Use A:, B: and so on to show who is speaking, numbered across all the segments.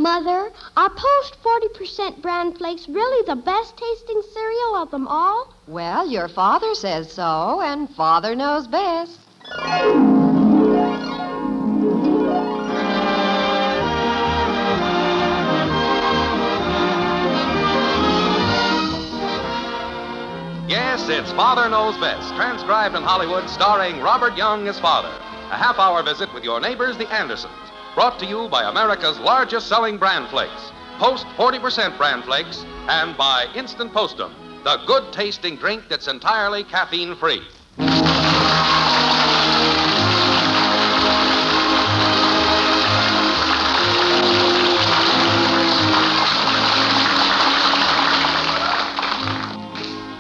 A: Mother, are Post 40% bran flakes really the best tasting cereal of them all?
B: Well, your father says so, and Father knows best.
C: Yes, it's Father Knows Best, transcribed in Hollywood, starring Robert Young as Father. A half-hour visit with your neighbors, the Andersons. Brought to you by America's largest selling bran flakes, Post 40% bran flakes, and by Instant Postum, the good-tasting drink that's entirely caffeine-free.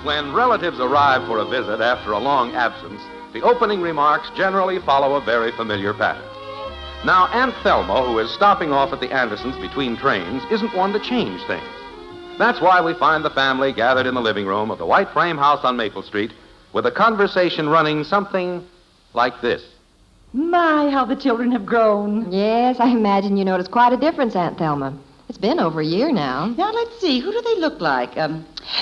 C: When relatives arrive for a visit after a long absence, the opening remarks generally follow a very familiar pattern. Now, Aunt Thelma, who is stopping off at the Andersons between trains, isn't one to change things. That's why we find the family gathered in the living room of the white frame house on Maple Street with a conversation running something like this.
D: My, how the children have grown.
B: Yes, I imagine you notice quite a difference, Aunt Thelma. It's been over a year now.
D: Now, let's see. Who do they look like?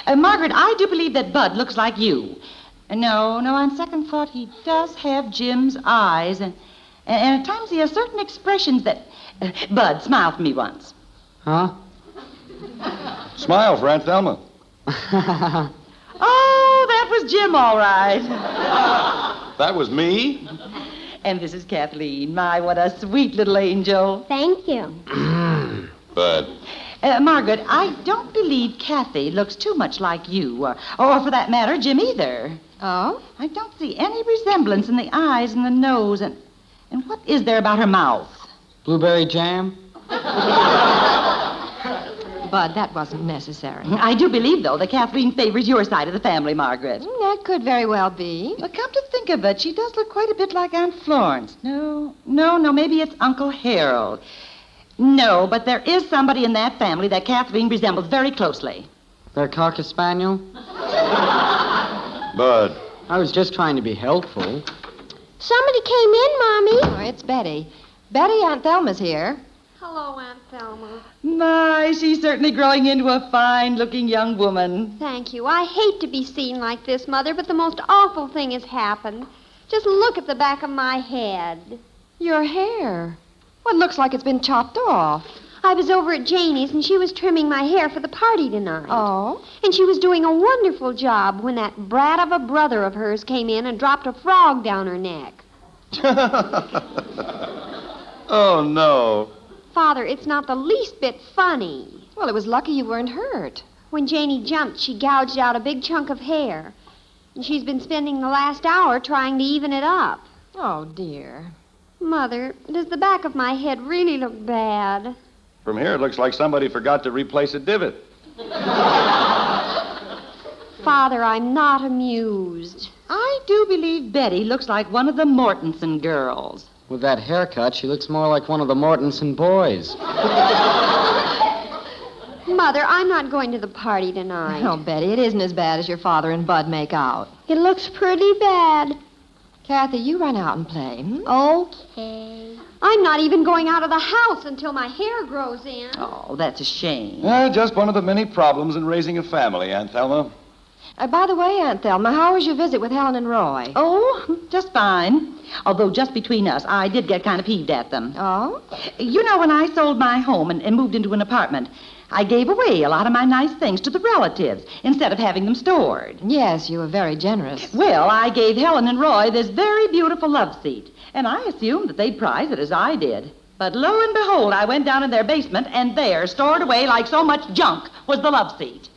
D: Margaret, I do believe that Bud looks like you. No, on second thought, he does have Jim's eyes. And at times he has certain expressions that... Bud, smile for me once.
E: Huh?
F: Smile for Aunt Thelma.
D: Oh, that was Jim, all right.
F: That was me?
D: And this is Kathleen. My, what a sweet little angel.
A: Thank you.
F: Bud.
D: Margaret, I don't believe Kathy looks too much like you, or for that matter, Jim either.
B: Oh?
D: I don't see any resemblance in the eyes and the nose, and what is there about her mouth?
E: Blueberry jam?
B: Bud, that wasn't necessary.
D: I do believe, though, that Kathleen favors your side of the family, Margaret.
B: That could very well be.
D: Well, come to think of it, she does look quite a bit like Aunt Florence. No, maybe it's Uncle Harold. No, but there is somebody in that family that Kathleen resembles very closely.
E: Their Cocker Spaniel?
F: Bud.
E: I was just trying to be helpful.
A: Somebody came in, Mommy.
B: Oh, it's Betty. Betty, Aunt Thelma's here.
A: Hello, Aunt Thelma.
D: My, she's certainly growing into a fine-looking young woman.
A: Thank you. I hate to be seen like this, Mother, but the most awful thing has happened. Just look at the back of my head.
B: Your hair. Well, it looks like it's been chopped off.
A: I was over at Janie's, and she was trimming my hair for the party tonight.
B: Oh?
A: And she was doing a wonderful job when that brat of a brother of hers came in and dropped a frog down her neck.
F: Oh, no.
A: Father, it's not the least bit funny.
B: Well, it was lucky you weren't hurt.
A: When Janie jumped, she gouged out a big chunk of hair. And she's been spending the last hour trying to even it up.
B: Oh, dear.
A: Mother, does the back of my head really look bad?
F: From here, it looks like somebody forgot to replace a divot.
A: Father, I'm not amused.
D: I do believe Betty looks like one of the Mortensen girls.
E: With that haircut, she looks more like one of the Mortensen boys.
A: Mother, I'm not going to the party tonight.
B: Oh, Betty, it isn't as bad as your father and Bud make out.
A: It looks pretty bad.
B: Kathy, you run out and play.
A: Okay. I'm not even going out of the house until my hair grows in.
D: Oh, that's a shame.
F: Just one of the many problems in raising a family, Aunt Thelma.
B: By the way, Aunt Thelma, how was your visit with Helen and Roy?
D: Oh, just fine. Although, just between us, I did get kind of peeved at them.
B: Oh?
D: You know, when I sold my home and moved into an apartment, I gave away a lot of my nice things to the relatives instead of having them stored.
B: Yes, you were very generous.
D: Well, I gave Helen and Roy this very beautiful love seat, and I assumed that they'd prize it as I did. But lo and behold, I went down in their basement, and there, stored away like so much junk, was the love seat.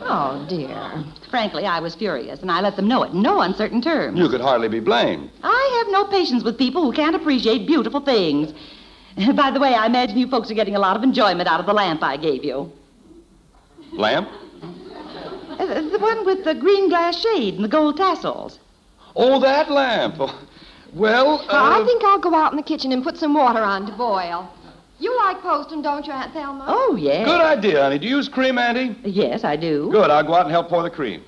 B: Oh, dear.
D: Frankly, I was furious, and I let them know it in no uncertain terms.
F: You could hardly be blamed.
D: I have no patience with people who can't appreciate beautiful things. By the way, I imagine you folks are getting a lot of enjoyment out of the lamp I gave you.
F: Lamp?
D: The one with the green glass shade and the gold tassels.
F: Oh, that lamp. Well,
B: I think I'll go out in the kitchen and put some water on to boil. You like Postum, don't you, Aunt Thelma?
D: Oh, yes.
F: Good idea, honey. Do you use cream, Auntie?
D: Yes, I do.
F: Good. I'll go out and help pour the cream.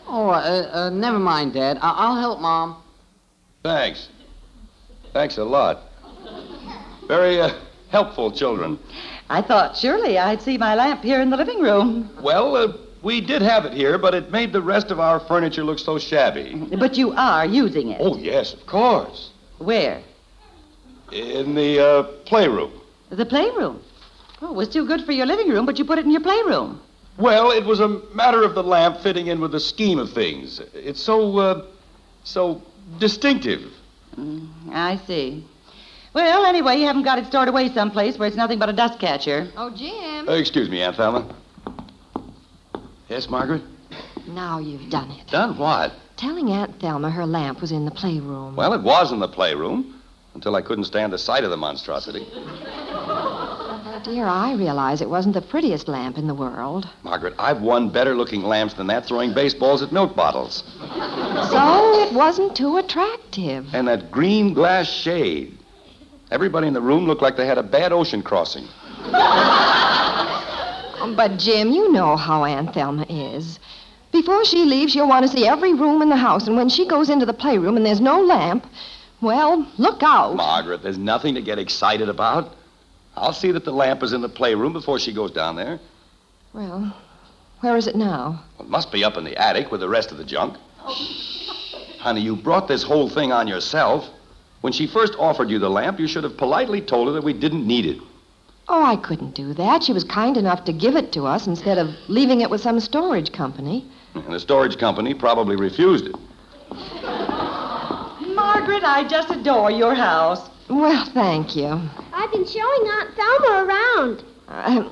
E: Oh, never mind, Dad. I'll help Mom.
F: Thanks. Thanks a lot. Very helpful children.
D: I thought surely I'd see my lamp here in the living room.
F: Well, we did have it here, but it made the rest of our furniture look so shabby.
D: But you are using it.
F: Oh, yes, of course.
D: Where?
F: In the playroom.
D: The playroom. Oh, it was too good for your living room, but you put it in your playroom.
F: Well, it was a matter of the lamp fitting in with the scheme of things. It's so distinctive.
D: I see. Well, anyway, you haven't got it stored away someplace where it's nothing but a dust catcher.
B: Oh, Jim.
F: Excuse me, Aunt Thelma. Yes, Margaret?
B: Now you've done it.
F: Done what?
B: Telling Aunt Thelma her lamp was in the playroom.
F: Well, it was in the playroom until I couldn't stand the sight of the monstrosity.
B: Dear, I realize it wasn't the prettiest lamp in the world.
F: Margaret, I've won better-looking lamps than that throwing baseballs at milk bottles.
B: So it wasn't too attractive.
F: And that green glass shade. Everybody in the room looked like they had a bad ocean crossing.
B: But, Jim, you know how Aunt Thelma is. Before she leaves, she'll want to see every room in the house, and when she goes into the playroom and there's no lamp, well, look out.
F: Margaret, there's nothing to get excited about. I'll see that the lamp is in the playroom before she goes down there.
B: Well, where is it now?
F: Well, it must be up in the attic with the rest of the junk. Honey, you brought this whole thing on yourself. When she first offered you the lamp, you should have politely told her that we didn't need it.
B: Oh, I couldn't do that. She was kind enough to give it to us instead of leaving it with some storage company.
F: And the storage company probably refused it.
D: Margaret, I just adore your house.
B: Well, thank you.
A: I've been showing Aunt Thelma around.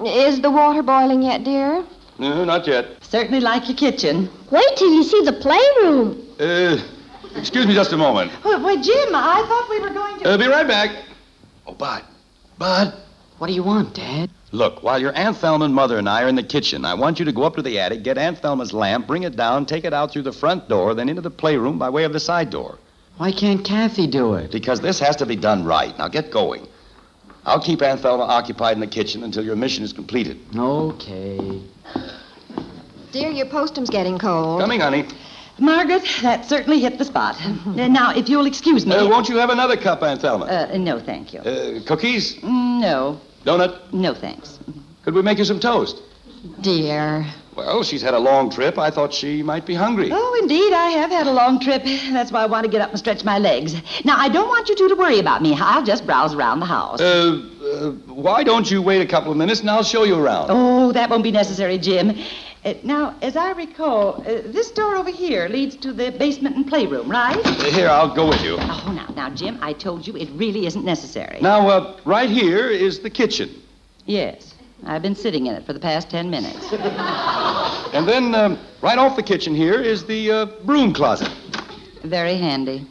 B: Is the water boiling yet, dear?
F: No, not yet.
D: Certainly like your kitchen.
A: Wait till you see the playroom.
F: Excuse me just a moment.
D: Why, Jim, I thought we were going to...
F: Be right back. Oh, Bud.
E: What do you want, Dad?
F: Look, while your Aunt Thelma and Mother and I are in the kitchen, I want you to go up to the attic, get Aunt Thelma's lamp, bring it down, take it out through the front door, then into the playroom by way of the side door.
E: Why can't Kathy do it?
F: Because this has to be done right. Now, get going. I'll keep Aunt Thelma occupied in the kitchen until your mission is completed.
E: Okay.
B: Dear, your postum's getting cold.
F: Coming, honey.
D: Margaret, that certainly hit the spot. Now, if you'll excuse me...
F: Won't you have another cup, Aunt Thelma?
D: No, thank you.
F: Cookies?
D: No.
F: Donut?
D: No, thanks.
F: Could we make you some toast?
B: Dear.
F: Well, she's had a long trip. I thought she might be hungry.
D: Oh, indeed, I have had a long trip. That's why I want to get up and stretch my legs. Now, I don't want you two to worry about me. I'll just browse around the house.
F: Why don't you wait a couple of minutes and I'll show you around?
D: Oh, that won't be necessary, Jim. Now, as I recall, this door over here leads to the basement and playroom, right?
F: Here, I'll go with you.
D: Oh, now, Jim, I told you it really isn't necessary.
F: Now, right here is the kitchen.
D: Yes. I've been sitting in it for the past 10 minutes.
F: And then, right off the kitchen here is the broom closet.
D: Very handy.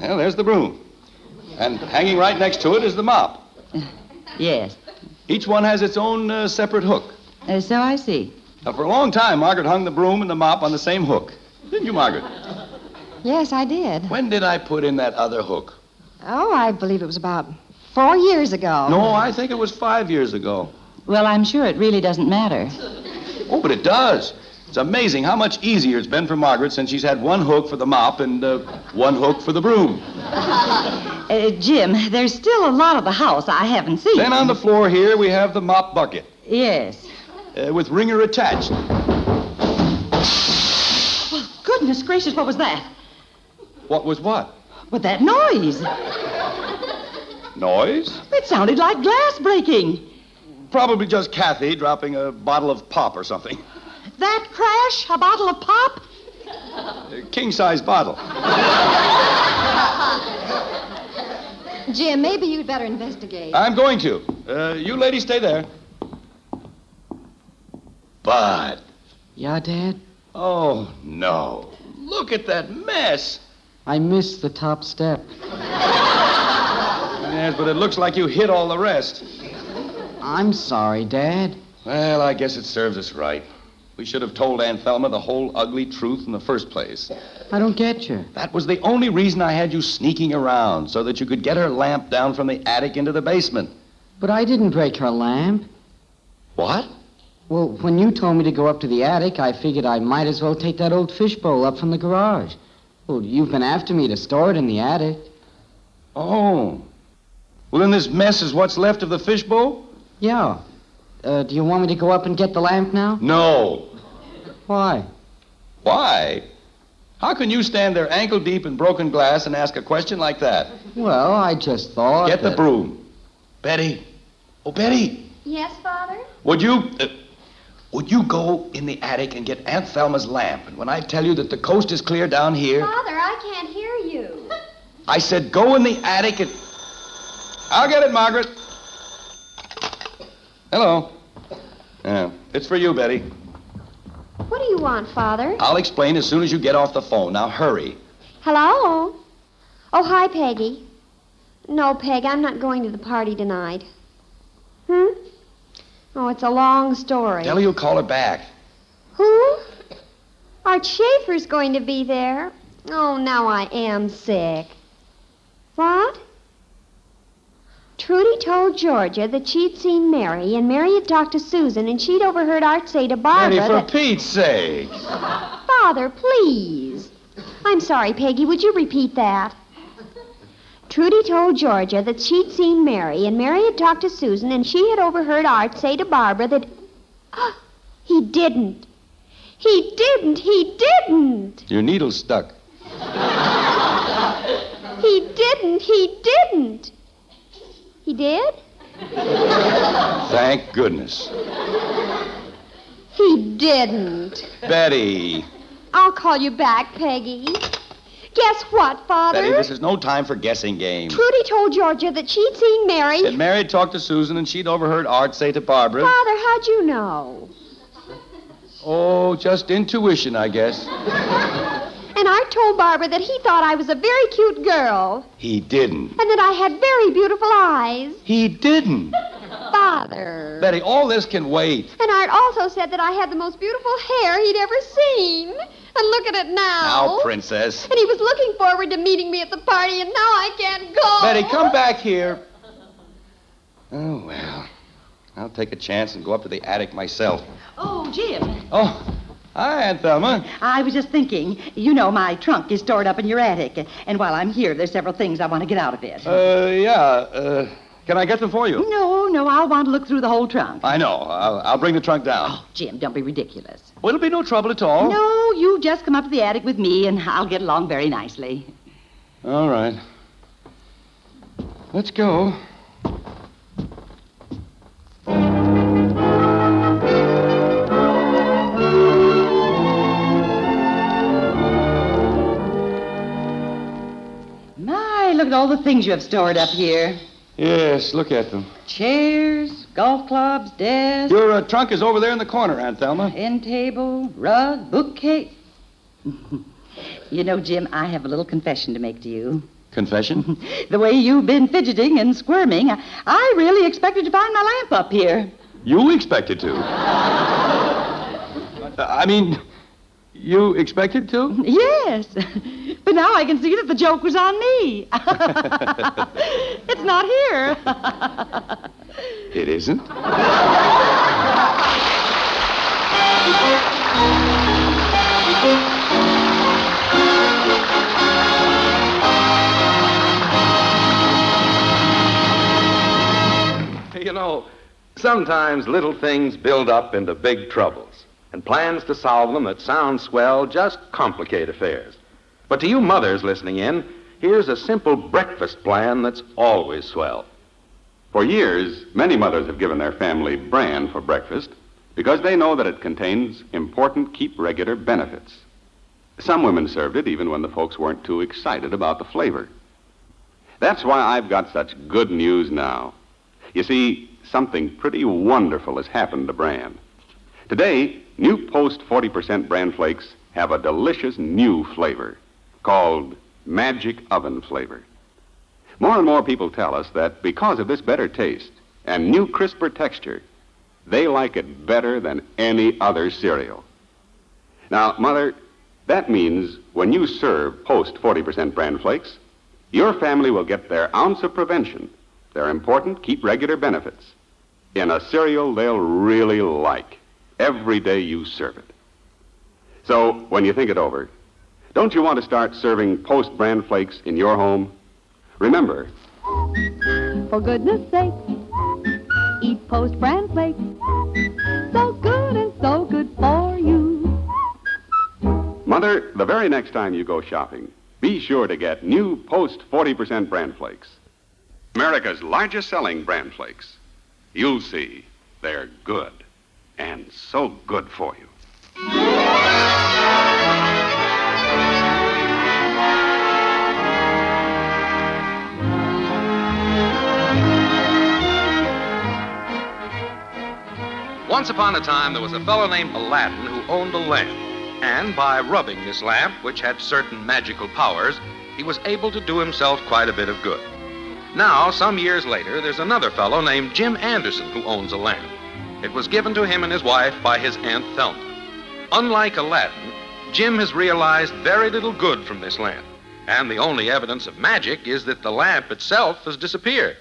F: Well, there's the broom. And hanging right next to it is the mop.
D: Yes.
F: Each one has its own separate hook.
D: So I see.
F: Now, for a long time, Margaret hung the broom and the mop on the same hook. Didn't you, Margaret?
B: Yes, I did.
F: When did I put in that other hook?
B: Oh, I believe it was about 4 years ago.
F: No, I think it was 5 years ago.
D: Well, I'm sure it really doesn't matter.
F: Oh, but it does. It's amazing how much easier it's been for Margaret since she's had one hook for the mop and one hook for the broom.
D: Jim, there's still a lot of the house I haven't seen.
F: Then on the floor here, we have the mop bucket.
D: Yes.
F: With wringer attached.
D: Well, goodness gracious, what was that?
F: What was what?
D: What, that noise?
F: Noise?
D: It sounded like glass breaking.
F: Probably just Kathy dropping a bottle of pop or something.
D: That crash? A bottle of pop?
F: A king-size bottle.
B: Jim, maybe you'd better investigate.
F: I'm going to. You ladies stay there. Bud.
E: Yeah, Dad?
F: Oh, no. Look at that mess.
E: I missed the top step.
F: Yes, but it looks like you hit all the rest.
E: I'm sorry, Dad.
F: Well, I guess it serves us right. We should have told Aunt Thelma the whole ugly truth in the first place.
E: I don't get you.
F: That was the only reason I had you sneaking around, so that you could get her lamp down from the attic into the basement.
E: But I didn't break her lamp.
F: What?
E: Well, when you told me to go up to the attic, I figured I might as well take that old fishbowl up from the garage. Well, you've been after me to store it in the attic.
F: Oh. Well, then this mess is what's left of the fishbowl?
E: Yeah. Do you want me to go up and get the lamp now?
F: No.
E: Why?
F: Why? How can you stand there ankle deep in broken glass and ask a question like that?
E: Well, I just thought.
F: Get the
E: that-
F: broom. Betty. Oh, Betty.
A: Yes, Father?
F: Would you go in the attic and get Aunt Thelma's lamp? And when I tell you that the coast is clear down here,
A: Father, I can't hear you.
F: I said go in the attic and... I'll get it, Margaret. Hello. Yeah, it's for you, Betty.
A: What do you want, Father?
F: I'll explain as soon as you get off the phone. Now, hurry.
A: Hello? Oh, hi, Peggy. No, Peg, I'm not going to the party tonight. Oh, it's a long story.
F: Tell her you'll call her back.
A: Who? Art Schaefer's going to be there. Oh, now I am sick. What? Trudy told Georgia that she'd seen Mary, and Mary had talked to Susan, and she'd overheard Art say to Barbara
F: Betty, for
A: that...
F: Pete's sake.
A: Father, please. I'm sorry, Peggy. Would you repeat that? Trudy told Georgia that she'd seen Mary, and Mary had talked to Susan, and she had overheard Art say to Barbara that... He didn't. He didn't. He didn't.
F: Your needle's stuck.
A: He didn't. He didn't. He did?
F: Thank goodness.
A: He didn't.
F: Betty.
A: I'll call you back, Peggy. Guess what, Father?
F: Betty, this is no time for guessing games.
A: Trudy told Georgia that she'd seen Mary.
F: And Mary talked to Susan, and she'd overheard Art say to Barbara...
A: Father, how'd you know?
F: Oh, just intuition, I guess.
A: And Art told Barbara that he thought I was a very cute girl.
F: He didn't.
A: And that I had very beautiful eyes.
F: He didn't.
A: Father.
F: Betty, all this can wait.
A: And Art also said that I had the most beautiful hair he'd ever seen. And look at it now.
F: Now, Princess.
A: And he was looking forward to meeting me at the party, and now I can't go.
F: Betty, come back here. Oh, well. I'll take a chance and go up to the attic myself.
D: Oh, Jim.
F: Oh, hi, Aunt Thelma.
D: I was just thinking, you know, my trunk is stored up in your attic. And while I'm here, there's several things I want to get out of it.
F: Can I get them for you?
D: No, I'll want to look through the whole trunk.
F: I know. I'll bring the trunk down.
D: Oh, Jim, don't be ridiculous.
F: Well, it'll be no trouble at all.
D: No, you just come up to the attic with me, and I'll get along very nicely.
F: All right. Let's go.
D: My, look at all the things you have stored up here.
F: Yes, look at them.
D: Chairs, golf clubs, desks,
F: Your trunk is over there in the corner, Aunt Thelma.
D: end table, rug, bookcase. You know, Jim, I have a little confession to make to you.
F: Confession?
D: The way you've been fidgeting and squirming, I really expected to find my lamp up here.
F: You expected to. You expected to?
D: Yes. But now I can see that the joke was on me. It's not here.
F: It isn't?
C: You know, sometimes little things build up into big troubles, and plans to solve them that sound swell just complicate affairs. But to you mothers listening in, here's a simple breakfast plan that's always swell.
G: For years, many mothers have given their family bran for breakfast because they know that it contains important keep regular benefits. Some women served it even when the folks weren't too excited about the flavor. That's why I've got such good news now. You see, something pretty wonderful has happened to bran. Today, new Post 40% bran flakes have a delicious new flavor called Magic Oven Flavor. More and more people tell us that because of this better taste and new crisper texture, they like it better than any other cereal. Now, Mother, that means when you serve Post 40% bran flakes, your family will get their ounce of prevention, their important keep regular benefits, in a cereal they'll really like every day you serve it. So, when you think it over, don't you want to start serving Post bran flakes in your home? Remember,
H: for goodness sake. Eat Post Bran Flakes. So good and so good for you.
G: Mother, the very next time you go shopping, be sure to get new Post 40% Bran Flakes. America's largest selling Bran Flakes. You'll see they're good, and so good for you.
C: Once upon a time, there was a fellow named Aladdin who owned a lamp. And by rubbing this lamp, which had certain magical powers, he was able to do himself quite a bit of good. Now, some years later, there's another fellow named Jim Anderson who owns a lamp. It was given to him and his wife by his Aunt Thelma. Unlike Aladdin, Jim has realized very little good from this lamp. And the only evidence of magic is that the lamp itself has disappeared.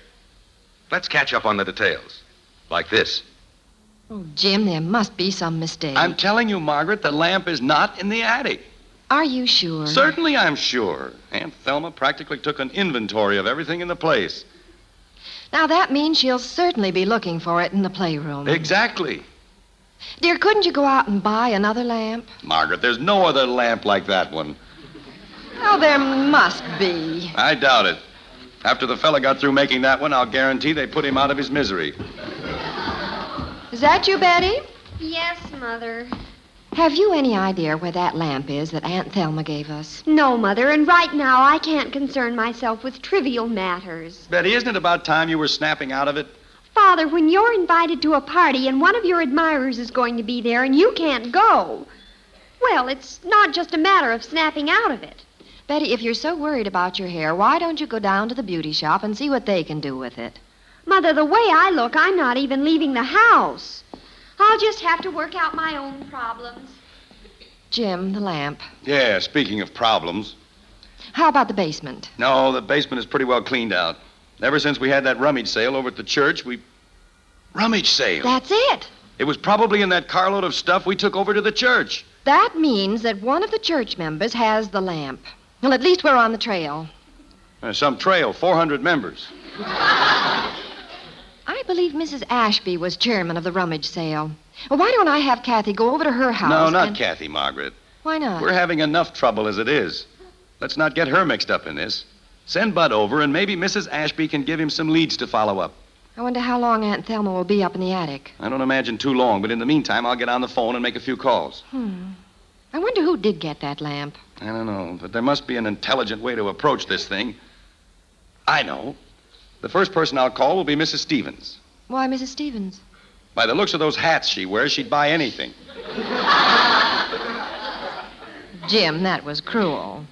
C: Let's catch up on the details. Like this.
B: Oh, Jim, there must be some mistake.
F: I'm telling you, Margaret, the lamp is not in the attic.
B: Are you sure?
F: Certainly I'm sure. Aunt Thelma practically took an inventory of everything in the place.
B: Now, that means she'll certainly be looking for it in the playroom.
F: Exactly.
B: Dear, couldn't you go out and buy another lamp?
F: Margaret, there's no other lamp like that one.
B: Oh, there must be.
F: I doubt it. After the fella got through making that one, I'll guarantee they put him out of his misery.
B: Is that you, Betty?
A: Yes, Mother.
B: Have you any idea where that lamp is that Aunt Thelma gave us?
A: No, Mother, and right now I can't concern myself with trivial matters.
F: Betty, isn't it about time you were snapping out of it?
A: Father, when you're invited to a party and one of your admirers is going to be there and you can't go, well, it's not just a matter of snapping out of it.
B: Betty, if you're so worried about your hair, why don't you go down to the beauty shop and see what they can do with it?
A: Mother, the way I look, I'm not even leaving the house. I'll just have to work out my own problems.
B: Jim, the lamp.
F: Yeah, speaking of problems.
B: How about the basement?
F: No, the basement is pretty well cleaned out. Ever since we had that rummage sale over at the church, Rummage sale?
B: That's it.
F: It was probably in that carload of stuff we took over to the church.
B: That means that one of the church members has the lamp. Well, at least we're on the trail.
F: Some trail, 400 members.
B: I believe Mrs. Ashby was chairman of the rummage sale. Well, why don't I have Kathy go over to her house?
F: No, not Kathy, Margaret.
B: Why not?
F: We're having enough trouble as it is. Let's not get her mixed up in this. Send Bud over, and maybe Mrs. Ashby can give him some leads to follow up.
B: I wonder how long Aunt Thelma will be up in the attic.
F: I don't imagine too long, but in the meantime, I'll get on the phone and make a few calls.
B: I wonder who did get that lamp.
F: I don't know, but there must be an intelligent way to approach this thing. I know. The first person I'll call will be Mrs. Stevens.
B: Why, Mrs. Stevens?
F: By the looks of those hats she wears, she'd buy anything.
B: Jim, that was cruel.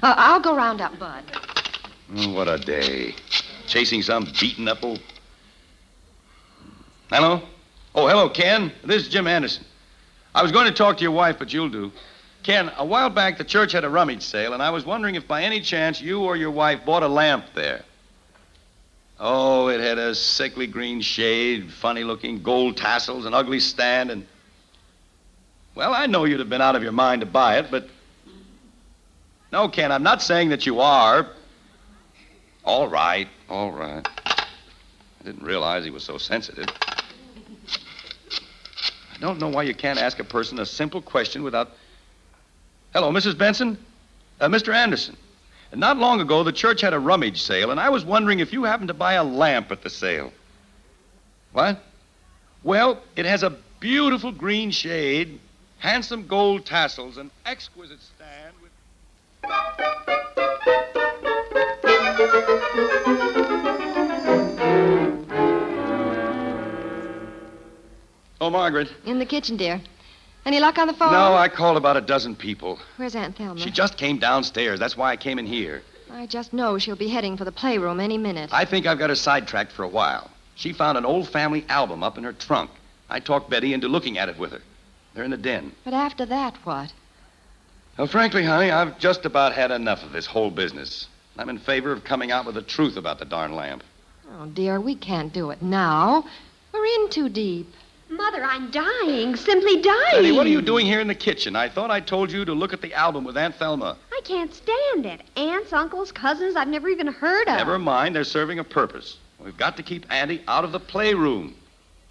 B: I'll go round up Bud.
F: Oh, what a day. Chasing some beaten-up old... Hello? Oh, hello, Ken. This is Jim Anderson. I was going to talk to your wife, but you'll do. Ken, a while back, the church had a rummage sale, and I was wondering if by any chance you or your wife bought a lamp there. Oh, it had a sickly green shade, funny-looking gold tassels, an ugly stand, and... Well, I know you'd have been out of your mind to buy it, but... No, Ken, I'm not saying that you are. All right, all right. I didn't realize he was so sensitive. I don't know why you can't ask a person a simple question without... Hello, Mrs. Benson? Mr. Anderson. Not long ago, the church had a rummage sale, and I was wondering if you happened to buy a lamp at the sale. What? Well, it has a beautiful green shade, handsome gold tassels, an exquisite stand with... Oh, Margaret.
B: In the kitchen, dear. Any luck on the phone?
F: No, I called about a dozen people.
B: Where's Aunt Thelma?
F: She just came downstairs. That's why I came in here.
B: I just know she'll be heading for the playroom any minute.
F: I think I've got her sidetracked for a while. She found an old family album up in her trunk. I talked Betty into looking at it with her. They're in the den.
B: But after that, what?
F: Well, frankly, honey, I've just about had enough of this whole business. I'm in favor of coming out with the truth about the darn lamp.
B: Oh, dear, we can't do it now. We're in too deep.
A: Mother, I'm dying. Simply dying.
F: Betty, what are you doing here in the kitchen? I thought I told you to look at the album with Aunt Thelma.
A: I can't stand it. Aunts, uncles, cousins I've never even heard of.
F: Never mind, they're serving a purpose. We've got to keep Auntie out of the playroom.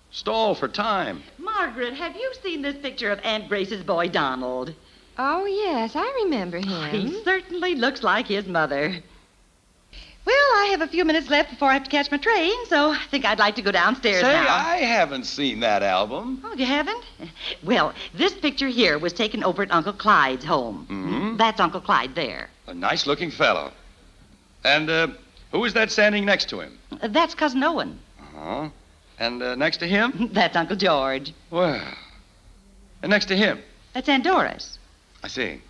F: Stall for time.
D: Margaret, have you seen this picture of Aunt Grace's boy, Donald?
B: Oh, yes, I remember him.
D: He certainly looks like his mother. Well, I have a few minutes left before I have to catch my train, so I think I'd like to go downstairs
F: Say,
D: now.
F: I haven't seen that album.
D: Oh, you haven't? Well, this picture here was taken over at Uncle Clyde's home.
F: Mm-hmm.
D: That's Uncle Clyde there.
F: A nice-looking fellow. And who is that standing next to him?
D: That's Cousin Owen.
F: Uh-huh. And next to him?
D: That's Uncle George.
F: Well, and next to him?
D: That's Aunt Doris.
F: I see.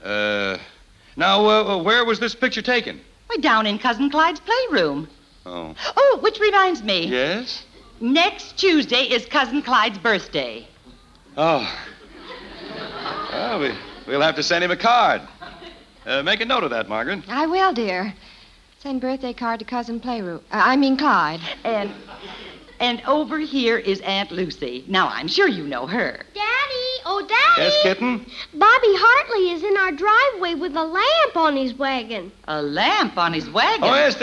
F: Now, where was this picture taken?
D: We're down in Cousin Clyde's playroom.
F: Oh.
D: Oh, which reminds me.
F: Yes?
D: Next Tuesday is Cousin Clyde's birthday.
F: Oh. Well, we'll have to send him a card. Make a note of that, Margaret.
B: I will, dear. Send birthday card to Cousin Clyde.
D: And over here is Aunt Lucy. Now, I'm sure you know her.
I: Daddy! Oh, Daddy!
F: Yes, kitten?
I: Bobby Hartley is in our driveway with a lamp on his wagon.
D: A lamp on his wagon?
F: Oh, yes.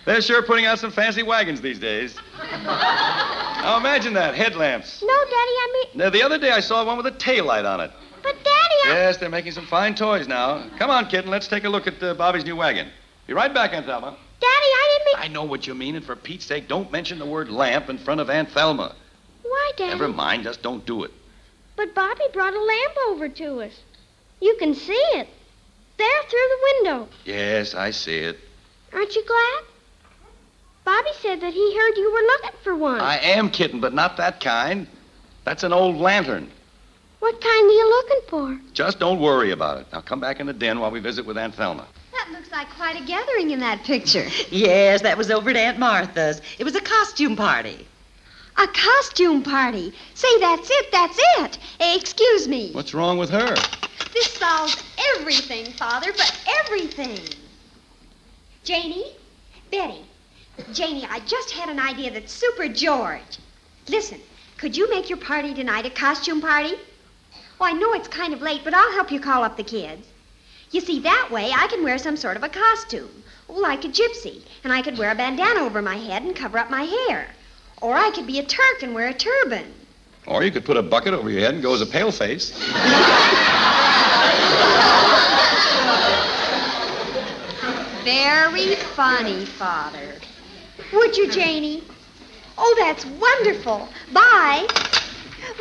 F: They're sure putting out some fancy wagons these days. Now, imagine that. Headlamps.
I: No, Daddy, I mean...
F: Now, the other day I saw one with a tail light on it.
I: But, Daddy,
F: Yes, they're making some fine toys now. Come on, kitten. Let's take a look at Bobby's new wagon. Be right back, Aunt Thelma.
I: Daddy, I didn't mean...
F: I know what you mean, and for Pete's sake, don't mention the word lamp in front of Aunt Thelma.
I: Why, Daddy?
F: Never mind, just don't do it.
I: But Bobby brought a lamp over to us. You can see it. There, through the window.
F: Yes, I see it.
I: Aren't you glad? Bobby said that he heard you were looking for one.
F: I am, kitten, but not that kind. That's an old lantern.
I: What kind are you looking for?
F: Just don't worry about it. Now come back in the den while we visit with Aunt Thelma.
A: That looks like quite a gathering in that picture.
D: Yes, that was over at Aunt Martha's. It was a costume party.
A: A costume party. Say, that's it. Excuse me.
F: What's wrong with her?
A: This solves everything, Father, but everything. Janie, Betty. Janie, I just had an idea that's super George. Listen, could you make your party tonight a costume party? Oh, I know it's kind of late, but I'll help you call up the kids. You see, that way I can wear some sort of a costume, like a gypsy, and I could wear a bandana over my head and cover up my hair. Or I could be a Turk and wear a turban.
F: Or you could put a bucket over your head and go as a paleface.
A: Very funny, Father. Would you, Janie? Oh, that's wonderful. Bye.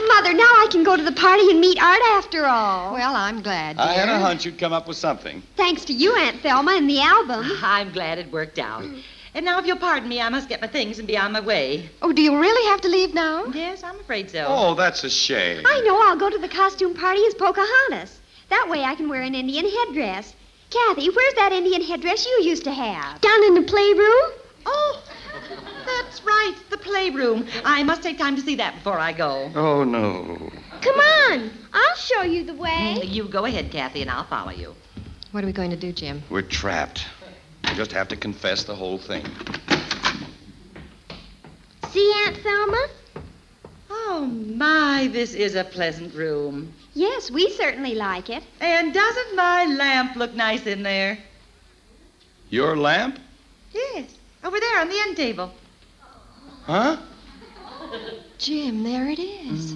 A: Mother, now I can go to the party and meet Art after all.
B: Well, I'm glad, dear.
F: I had a hunch you'd come up with something.
A: Thanks to you, Aunt Thelma, and the album.
D: I'm glad it worked out. And now, if you'll pardon me, I must get my things and be on my way.
B: Oh, do you really have to leave now?
D: Yes, I'm afraid so.
F: Oh, that's a shame.
A: I know. I'll go to the costume party as Pocahontas. That way I can wear an Indian headdress. Kathy, where's that Indian headdress you used to have?
I: Down in the playroom?
D: Oh, that's right, the playroom. I must take time to see that before I go.
F: Oh, no.
I: Come on. I'll show you the way.
D: You go ahead, Kathy, and I'll follow you.
B: What are we going to do, Jim?
F: We're trapped. We just have to confess the whole thing.
I: See, Aunt Thelma?
D: Oh, my, this is a pleasant room.
A: Yes, we certainly like it.
D: And doesn't my lamp look nice in there?
F: Your lamp?
D: Yes, over there on the end table.
F: Huh?
B: Jim, there it is.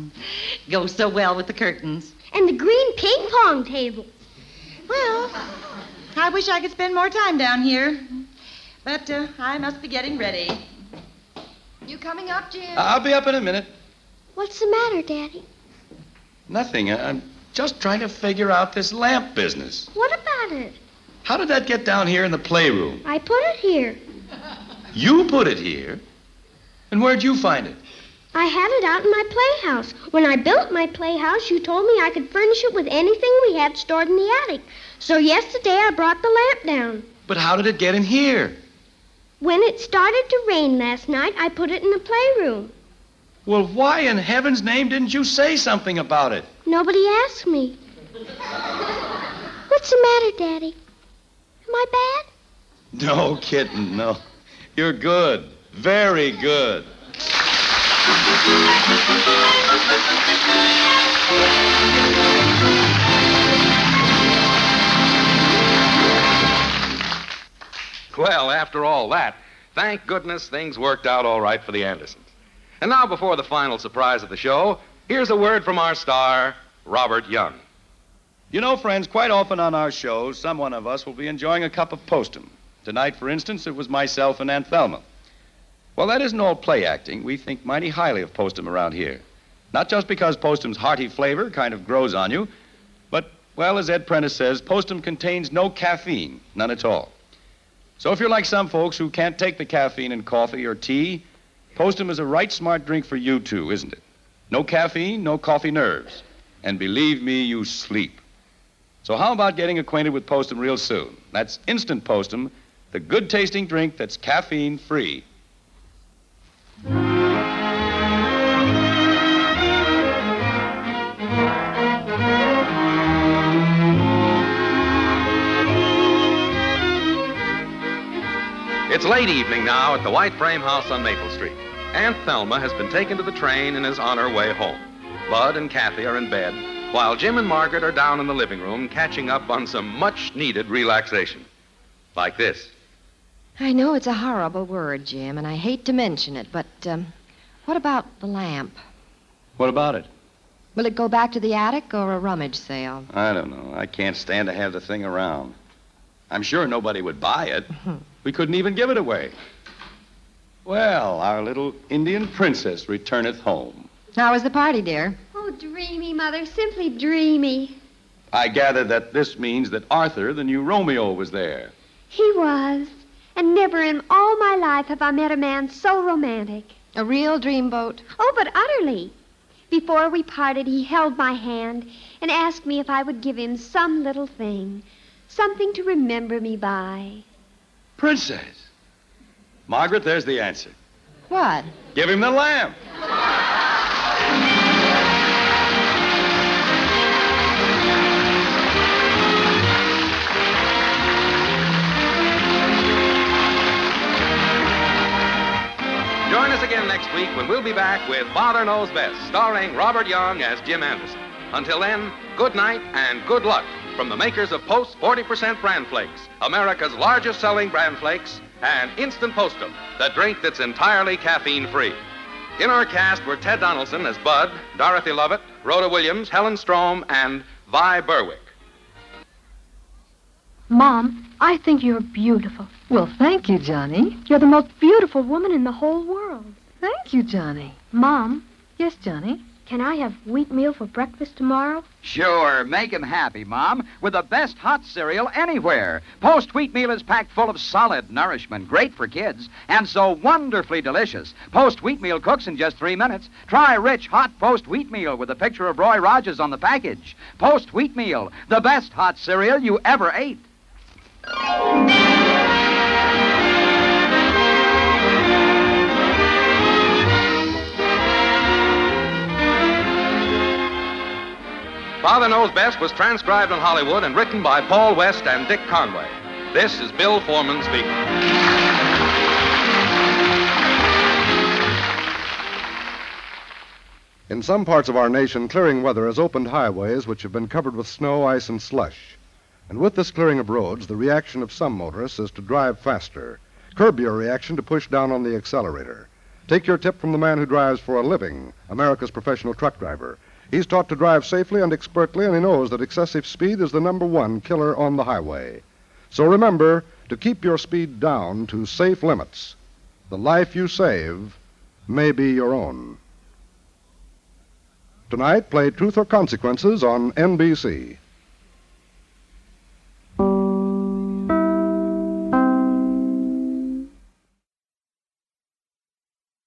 D: Goes so well with the curtains.
I: And the green ping pong table.
D: Well, I wish I could spend more time down here. But I must be getting ready.
B: You coming up, Jim?
F: I'll be up in a minute.
I: What's the matter, Daddy?
F: Nothing. I'm just trying to figure out this lamp business.
I: What about it?
F: How did that get down here in the playroom?
I: I put it here.
F: You put it here? And where'd you find it?
I: I had it out in my playhouse. When I built my playhouse, you told me I could furnish it with anything we had stored in the attic. So yesterday I brought the lamp down.
F: But how did it get in here?
I: When it started to rain last night, I put it in the playroom.
F: Well, why in heaven's name didn't you say something about it?
I: Nobody asked me. What's the matter, Daddy? Am I bad?
F: No, kitten, no. You're good. Very good.
C: Well, after all that, thank goodness things worked out all right for the Andersons. And now, before the final surprise of the show, here's a word from our star, Robert Young.
F: You know, friends, quite often on our shows, some one of us will be enjoying a cup of postum. Tonight, for instance, it was myself and Aunt Thelma. Well, that isn't all play acting. We think mighty highly of postum around here. Not just because postum's hearty flavor kind of grows on you, but, well, as Ed Prentice says, postum contains no caffeine, none at all. So if you're like some folks who can't take the caffeine in coffee or tea, postum is a right smart drink for you, too, isn't it? No caffeine, no coffee nerves. And believe me, you sleep. So how about getting acquainted with postum real soon? That's instant postum, the good-tasting drink that's caffeine-free.
C: It's late evening now at the White Frame House on Maple Street. Aunt Thelma has been taken to the train and is on her way home. Bud and Kathy are in bed, while Jim and Margaret are down in the living room catching up on some much-needed relaxation. Like this.
B: I know it's a horrible word, Jim, and I hate to mention it, but what about the lamp?
F: What about it?
B: Will it go back to the attic or a rummage sale?
F: I don't know. I can't stand to have the thing around. I'm sure nobody would buy it. We couldn't even give it away. Well, our little Indian princess returneth home.
B: How was the party, dear?
A: Oh, dreamy, Mother, simply dreamy.
F: I gather that this means that Arthur, the new Romeo, was there.
A: He was. And never in all my life have I met a man so romantic.
B: A real dreamboat?
A: Oh, but utterly. Before we parted, he held my hand and asked me if I would give him some little thing, something to remember me by.
F: Princess. Margaret, there's the answer.
B: What?
F: Give him the lamp.
C: Join us again next week when we'll be back with Father Knows Best, starring Robert Young as Jim Anderson. Until then, good night and good luck from the makers of Post 40% Bran Flakes, America's largest selling bran flakes, and Instant Postum, the drink that's entirely caffeine-free. In our cast were Ted Donaldson as Bud, Dorothy Lovett, Rhoda Williams, Helen Strom, and Vi Berwick.
H: Mom, I think you're beautiful.
J: Well, thank you, Johnny.
H: You're the most beautiful woman in the whole world.
J: Thank you, Johnny.
H: Mom,
J: Yes, Johnny?
H: can I have wheatmeal for breakfast tomorrow?
K: Sure, make him happy, Mom, with the best hot cereal anywhere. Post Wheatmeal is packed full of solid nourishment, great for kids, and so wonderfully delicious. Post Wheatmeal cooks in just 3 minutes. Try rich, hot Post Wheatmeal with a picture of Roy Rogers on the package. Post Wheatmeal, the best hot cereal you ever ate.
C: Father Knows Best was transcribed in Hollywood and written by Paul West and Dick Conway. This is Bill Foreman speaking.
L: In some parts of our nation, clearing weather has opened highways which have been covered with snow, ice, and slush. And with this clearing of roads, the reaction of some motorists is to drive faster. Curb your reaction to push down on the accelerator. Take your tip from the man who drives for a living, America's professional truck driver. He's taught to drive safely and expertly, and he knows that excessive speed is the #1 killer on the highway. So remember to keep your speed down to safe limits. The life you save may be your own. Tonight, play Truth or Consequences on NBC.